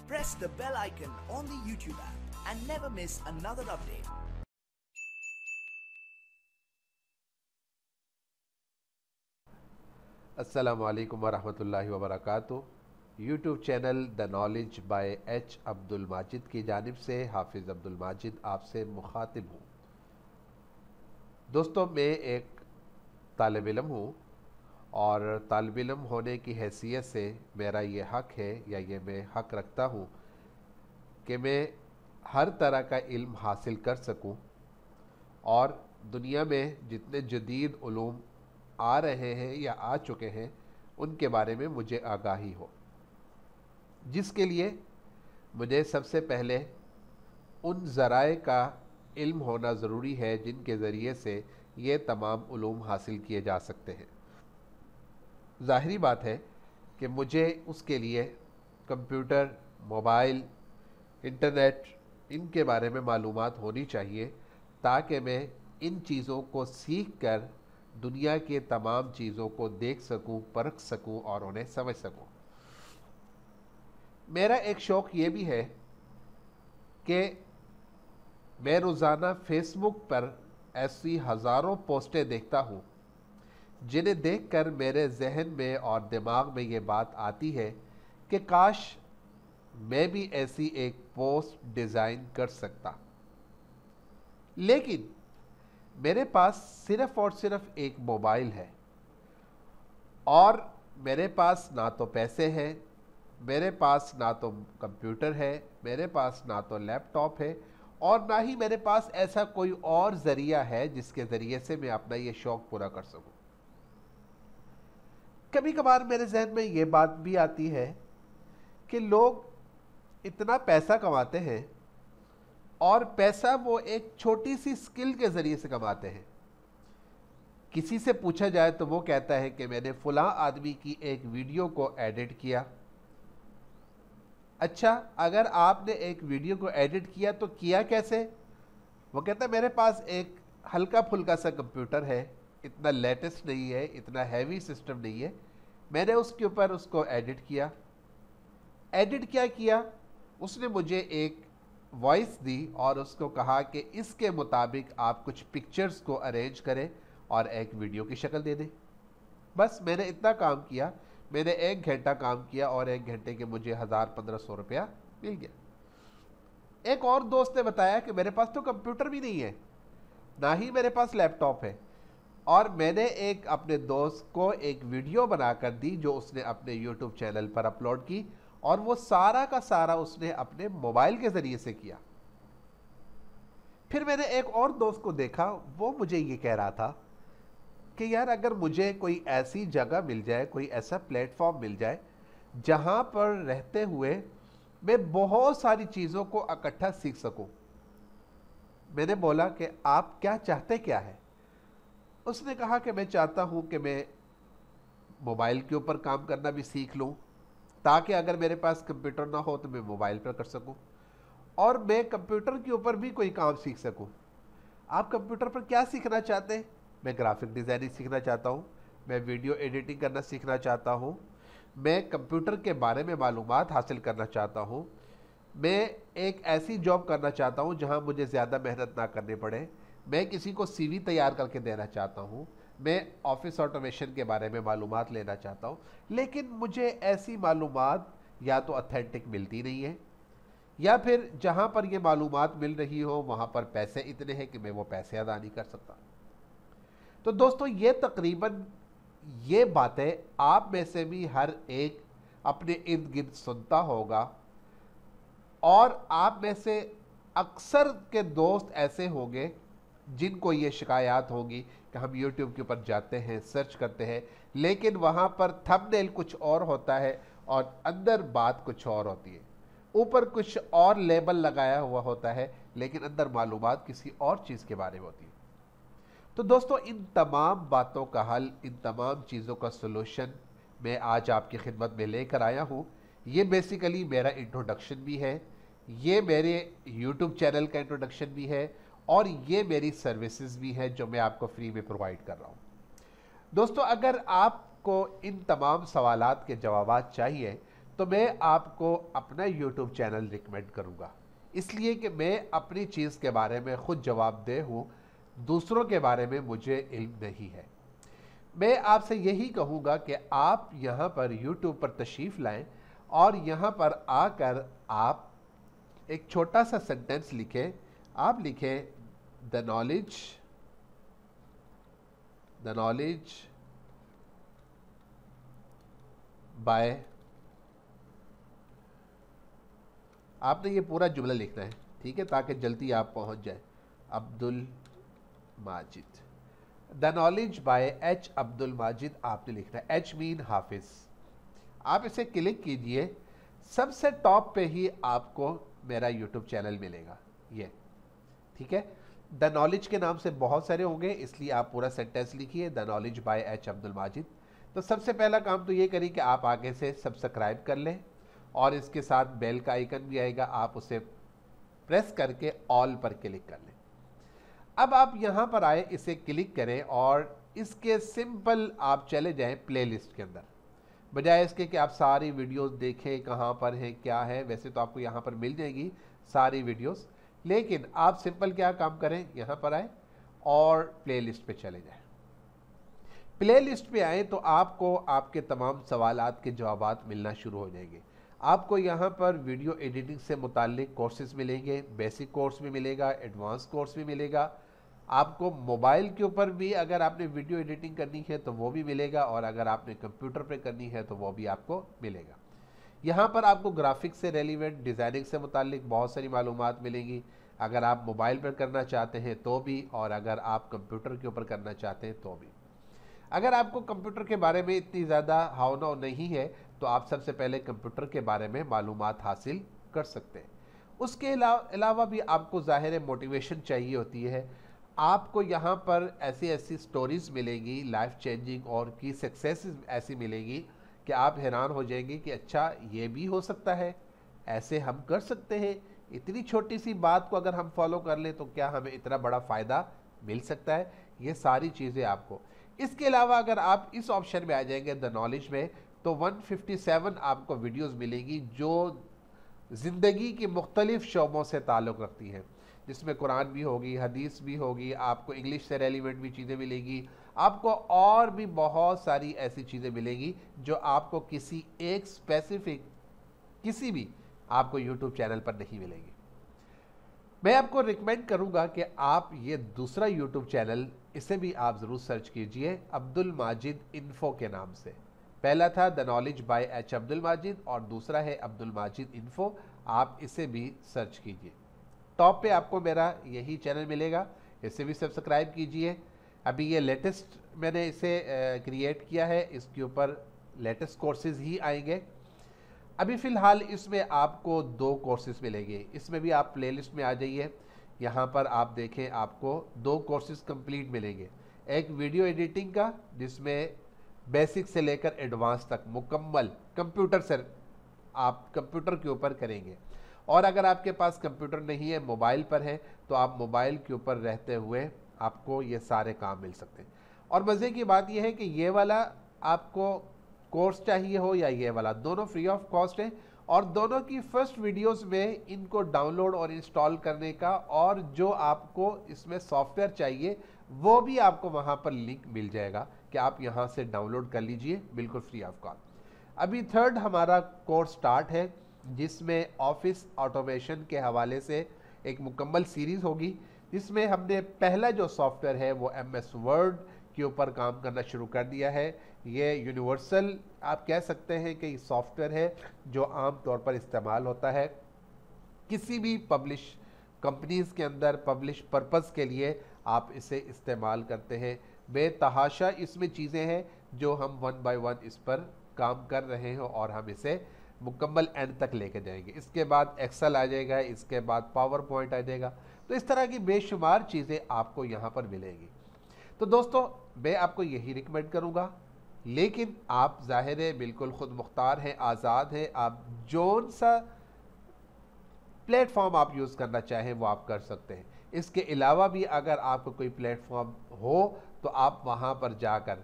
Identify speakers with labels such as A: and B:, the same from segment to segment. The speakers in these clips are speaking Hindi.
A: Press the bell icon on the YouTube app and never miss another update.
B: अस्सलामु अलैकुम वरहमतुल्लाहि वबरकातुहू। YouTube channel the knowledge by H Abdul Majid की जानिब से हाफिज़ अब्दुल माजिद आपसे मुखातिब हूँ। दोस्तों, मैं एक तालिब इल्म हूँ और तालिब इल्म होने की हैसियत से मेरा ये हक़ है या ये मैं हक़ रखता हूँ कि मैं हर तरह का इल्म हासिल कर सकूँ और दुनिया में जितने जदीद उलूम आ रहे हैं या आ चुके हैं उनके बारे में मुझे आगाही हो, जिसके लिए मुझे सबसे पहले उन ज़राए का इल्म होना ज़रूरी है जिनके ज़रिए से ये तमाम उलूम हासिल किए जा सकते हैं। ज़ाहिरी बात है कि मुझे उसके लिए कंप्यूटर, मोबाइल, इंटरनेट, इनके बारे में मालूमात होनी चाहिए ताकि मैं इन चीज़ों को सीख कर दुनिया के तमाम चीज़ों को देख सकूं, परख सकूं और उन्हें समझ सकूं। मेरा एक शौक़ ये भी है कि मैं रोज़ाना फेसबुक पर ऐसी हज़ारों पोस्टें देखता हूं जिन्हें देखकर मेरे जहन में और दिमाग में ये बात आती है कि काश मैं भी ऐसी एक पोस्ट डिज़ाइन कर सकता। लेकिन मेरे पास सिर्फ़ और सिर्फ एक मोबाइल है और मेरे पास ना तो पैसे हैं, मेरे पास ना तो कंप्यूटर है, मेरे पास ना तो लैपटॉप है और ना ही मेरे पास ऐसा कोई और ज़रिया है जिसके ज़रिए से मैं अपना ये शौक़ पूरा कर सकूं। कभी कभार मेरे जहन में ये बात भी आती है कि लोग इतना पैसा कमाते हैं और पैसा वो एक छोटी सी स्किल के ज़रिए से कमाते हैं। किसी से पूछा जाए तो वो कहता है कि मैंने फ़लाँ आदमी की एक वीडियो को एडिट किया। अच्छा, अगर आपने एक वीडियो को एडिट किया तो किया कैसे? वो कहता है मेरे पास एक हल्का फुल्का सा कंप्यूटर है, इतना लेटेस्ट नहीं है, इतना हैवी सिस्टम नहीं है, मैंने उसके ऊपर उसको एडिट किया। एडिट क्या किया? उसने मुझे एक वॉइस दी और उसको कहा कि इसके मुताबिक आप कुछ पिक्चर्स को अरेंज करें और एक वीडियो की शक्ल दे दें। बस मैंने इतना काम किया, मैंने 1 घंटा काम किया और 1 घंटे के मुझे 1000-1500 रुपया मिल गया। एक और दोस्त ने बताया कि मेरे पास तो कंप्यूटर भी नहीं है, ना ही मेरे पास लैपटॉप है, और मैंने एक अपने दोस्त को एक वीडियो बनाकर दी जो उसने अपने यूट्यूब चैनल पर अपलोड की और वो सारा का सारा उसने अपने मोबाइल के ज़रिए से किया। फिर मैंने एक और दोस्त को देखा, वो मुझे ये कह रहा था कि यार अगर मुझे कोई ऐसी जगह मिल जाए, कोई ऐसा प्लेटफॉर्म मिल जाए जहाँ पर रहते हुए मैं बहुत सारी चीज़ों को इकट्ठा सीख सकूं। मैंने बोला कि आप क्या चाहते क्या है? उसने कहा कि मैं चाहता हूँ कि मैं मोबाइल के ऊपर काम करना भी सीख लूँ ताकि अगर मेरे पास कंप्यूटर ना हो तो मैं मोबाइल पर कर सकूं और मैं कंप्यूटर के ऊपर भी कोई काम सीख सकूं। आप कंप्यूटर पर क्या सीखना चाहते हैं? मैं ग्राफिक डिज़ाइनिंग सीखना चाहता हूं, मैं वीडियो एडिटिंग करना सीखना चाहता हूं, मैं कंप्यूटर के बारे में मालूमात हासिल करना चाहता हूं, मैं एक ऐसी जॉब करना चाहता हूं जहां मुझे ज़्यादा मेहनत ना करनी पड़े, मैं किसी को CV तैयार करके देना चाहता हूं, मैं ऑफिस ऑटोमेशन के बारे में मालूमात लेना चाहता हूँ। लेकिन मुझे ऐसी मालूमात या तो ऑथेंटिक मिलती नहीं है या फिर जहाँ पर ये मालूमात मिल रही हो वहाँ पर पैसे इतने हैं कि मैं वो पैसे अदा नहीं कर सकता। तो दोस्तों, ये तकरीबन ये बातें आप में से भी हर एक अपने इर्द गिर्द सुनता होगा और आप में से अक्सर के दोस्त ऐसे होंगे जिनको ये शिकायत होगी कि हम YouTube के ऊपर जाते हैं, सर्च करते हैं, लेकिन वहाँ पर थंबनेल कुछ और होता है और अंदर बात कुछ और होती है। ऊपर कुछ और लेबल लगाया हुआ होता है लेकिन अंदर मालूमात किसी और चीज़ के बारे में होती है। तो दोस्तों, इन तमाम बातों का हल, इन तमाम चीज़ों का सलूशन मैं आज आपकी खिदमत में लेकर आया हूँ। ये बेसिकली मेरा इंट्रोडक्शन भी है, ये मेरे YouTube चैनल का इंट्रोडक्शन भी है और ये मेरी सर्विसेज भी है जो मैं आपको फ्री में प्रोवाइड कर रहा हूँ। दोस्तों, अगर आपको इन तमाम सवालात के जवाबात चाहिए तो मैं आपको अपना YouTube चैनल रिकमेंड करूँगा, इसलिए कि मैं अपनी चीज़ के बारे में खुद जवाबदेह हूँ, दूसरों के बारे में मुझे इल्म नहीं है। मैं आपसे यही कहूँगा कि आप यहाँ पर YouTube पर तशरीफ़ लाएं और यहाँ पर आकर आप एक छोटा सा सेंटेंस लिखें। आप लिखें द नॉलेज बाय, आपने ये पूरा जुमला लिखना है, ठीक है, ताकि जल्दी आप पहुंच जाए। Abdul Majid, the knowledge by H Abdul Majid आपने लिखना है। एच मीन हाफिज। आप इसे क्लिक कीजिए, सबसे टॉप पे ही आपको मेरा यूट्यूब चैनल मिलेगा, ये ठीक है। द नॉलेज के नाम से बहुत सारे होंगे, इसलिए आप पूरा सेंटेंस लिखिए the knowledge by H Abdul Majid. तो सबसे पहला काम तो ये करिए कि आप आगे से सब्सक्राइब कर लें और इसके साथ बेल का आइकन भी आएगा, आप उसे प्रेस करके ऑल पर क्लिक कर लें। अब आप यहाँ पर आए, इसे क्लिक करें और इसके सिंपल आप चले जाएं प्लेलिस्ट के अंदर, बजाय इसके कि आप सारी वीडियोस देखें कहाँ पर है क्या है। वैसे तो आपको यहाँ पर मिल जाएगी सारी वीडियोस, लेकिन आप सिंपल क्या काम करें, यहाँ पर आए और प्लेलिस्ट पे चले जाएं। प्लेलिस्ट पे आए तो आपको आपके तमाम सवालात के जवाबात मिलना शुरू हो जाएंगे। आपको यहाँ पर वीडियो एडिटिंग से मुताल्लिक कोर्सेज मिलेंगे, बेसिक कोर्स भी मिलेगा, एडवांस कोर्स भी मिलेगा। आपको मोबाइल के ऊपर भी अगर आपने वीडियो एडिटिंग करनी है तो वो भी मिलेगा, और अगर आपने कंप्यूटर पे करनी है तो वो भी आपको मिलेगा। यहाँ पर आपको ग्राफिक्स से रेलिवेंट, डिज़ाइनिंग से मुताल्लिक बहुत सारी मालूमात मिलेंगी। अगर आप मोबाइल पर करना चाहते हैं तो भी, और अगर आप कंप्यूटर के ऊपर करना चाहते हैं तो भी। अगर आपको कंप्यूटर के बारे में इतनी ज़्यादा हाव नहीं है तो आप सबसे पहले कंप्यूटर के बारे में मालूमात हासिल कर सकते हैं। उसके अलावा भी आपको ज़ाहिर मोटिवेशन चाहिए होती है। आपको यहाँ पर ऐसी ऐसी स्टोरीज़ मिलेंगी लाइफ चेंजिंग, और की सक्सेस ऐसी मिलेगी कि आप हैरान हो जाएंगे कि अच्छा ये भी हो सकता है, ऐसे हम कर सकते हैं। इतनी छोटी सी बात को अगर हम फॉलो कर लें तो क्या हमें इतना बड़ा फ़ायदा मिल सकता है। ये सारी चीज़ें आपको, इसके अलावा अगर आप इस ऑप्शन में आ जाएंगे द नॉलेज में, तो 157 आपको वीडियोस मिलेगी जो ज़िंदगी की मुख्तलिफ शोबों से ताल्लुक़ रखती हैं, जिसमें कुरान भी होगी, हदीस भी होगी, आपको इंग्लिश से रेलिवेंट भी चीज़ें मिलेगी, आपको और भी बहुत सारी ऐसी चीज़ें मिलेंगी जो आपको किसी एक स्पेसिफिक किसी भी आपको यूट्यूब चैनल पर नहीं मिलेगी। मैं आपको रिकमेंड करूंगा कि आप ये दूसरा यूट्यूब चैनल, इसे भी आप ज़रूर सर्च कीजिए अब्दुल माजिद इन्फो के नाम से। पहला था the knowledge by H Abdul Majid और दूसरा है अब्दुल माजिद इन्फो। आप इसे भी सर्च कीजिए, टॉप पे आपको मेरा यही चैनल मिलेगा, इसे भी सब्सक्राइब कीजिए। अभी ये लेटेस्ट मैंने इसे क्रिएट किया है, इसके ऊपर लेटेस्ट कोर्सेज ही आएंगे। अभी फ़िलहाल इसमें आपको 2 कोर्सेज मिलेंगे, इसमें भी आप प्लेलिस्ट में आ जाइए। यहाँ पर आप देखें आपको 2 कोर्सेज कंप्लीट मिलेंगे। एक वीडियो एडिटिंग का जिसमें बेसिक से लेकर एडवांस तक मुकम्मल कंप्यूटर से आप कंप्यूटर के ऊपर करेंगे, और अगर आपके पास कंप्यूटर नहीं है, मोबाइल पर है, तो आप मोबाइल के ऊपर रहते हुए आपको ये सारे काम मिल सकते हैं। और मज़े की बात यह है कि ये वाला आपको कोर्स चाहिए हो या ये वाला, दोनों फ्री ऑफ कॉस्ट है, और दोनों की फर्स्ट वीडियोस में इनको डाउनलोड और इंस्टॉल करने का, और जो आपको इसमें सॉफ्टवेयर चाहिए वो भी आपको वहाँ पर लिंक मिल जाएगा कि आप यहाँ से डाउनलोड कर लीजिए बिल्कुल फ्री ऑफ कॉस्ट। अभी थर्ड हमारा कोर्स स्टार्ट है, जिसमें ऑफिस ऑटोमेशन के हवाले से एक मुकम्मल सीरीज़ होगी, जिसमें हमने पहला जो सॉफ्टवेयर है वो MS वर्ड के ऊपर काम करना शुरू कर दिया है। ये यूनिवर्सल आप कह सकते हैं कि सॉफ्टवेयर है जो आम तौर पर इस्तेमाल होता है किसी भी पब्लिश कंपनीज़ के अंदर, पब्लिश पर्पज़ के लिए आप इसे इस्तेमाल करते हैं। बेतहाशा इसमें चीज़ें हैं जो हम 1 बाय 1 इस पर काम कर रहे हैं, और हम इसे मुकम्मल एंड तक लेके जाएंगे। इसके बाद एक्सेल आ जाएगा, इसके बाद पावर पॉइंट आ जाएगा, तो इस तरह की बेशुमार चीज़ें आपको यहाँ पर मिलेंगी। तो दोस्तों मैं आपको यही रिकमेंड करूँगा, लेकिन आप ज़ाहिर है बिल्कुल ख़ुद मुख्तार हैं, आज़ाद हैं, आप जौन सा प्लेटफॉर्म आप यूज़ करना चाहें वो आप कर सकते हैं। इसके अलावा भी अगर आपको कोई प्लेटफॉर्म हो तो आप वहाँ पर जाकर,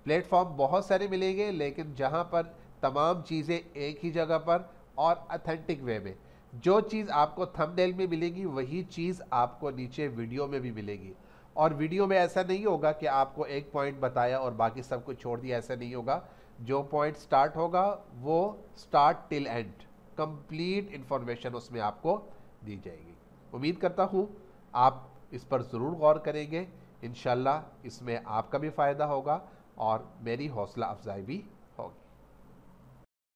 B: प्लेटफॉर्म बहुत सारे मिलेंगे, लेकिन जहाँ पर तमाम चीज़ें एक ही जगह पर और अथेंटिक वे में। जो चीज़ आपको थंबनेल में मिलेगी वही चीज़ आपको नीचे वीडियो में भी मिलेगी। और वीडियो में ऐसा नहीं होगा कि आपको एक पॉइंट बताया और बाकी सब कुछ छोड़ दिया, ऐसा नहीं होगा। जो पॉइंट स्टार्ट होगा वो start till and complete information उसमें आपको दी जाएगी। उम्मीद करता हूँ आप इस पर ज़रूर गौर करेंगे। इंशाल्लाह इसमें आपका भी फ़ायदा होगा और मेरी हौसला अफजाई भी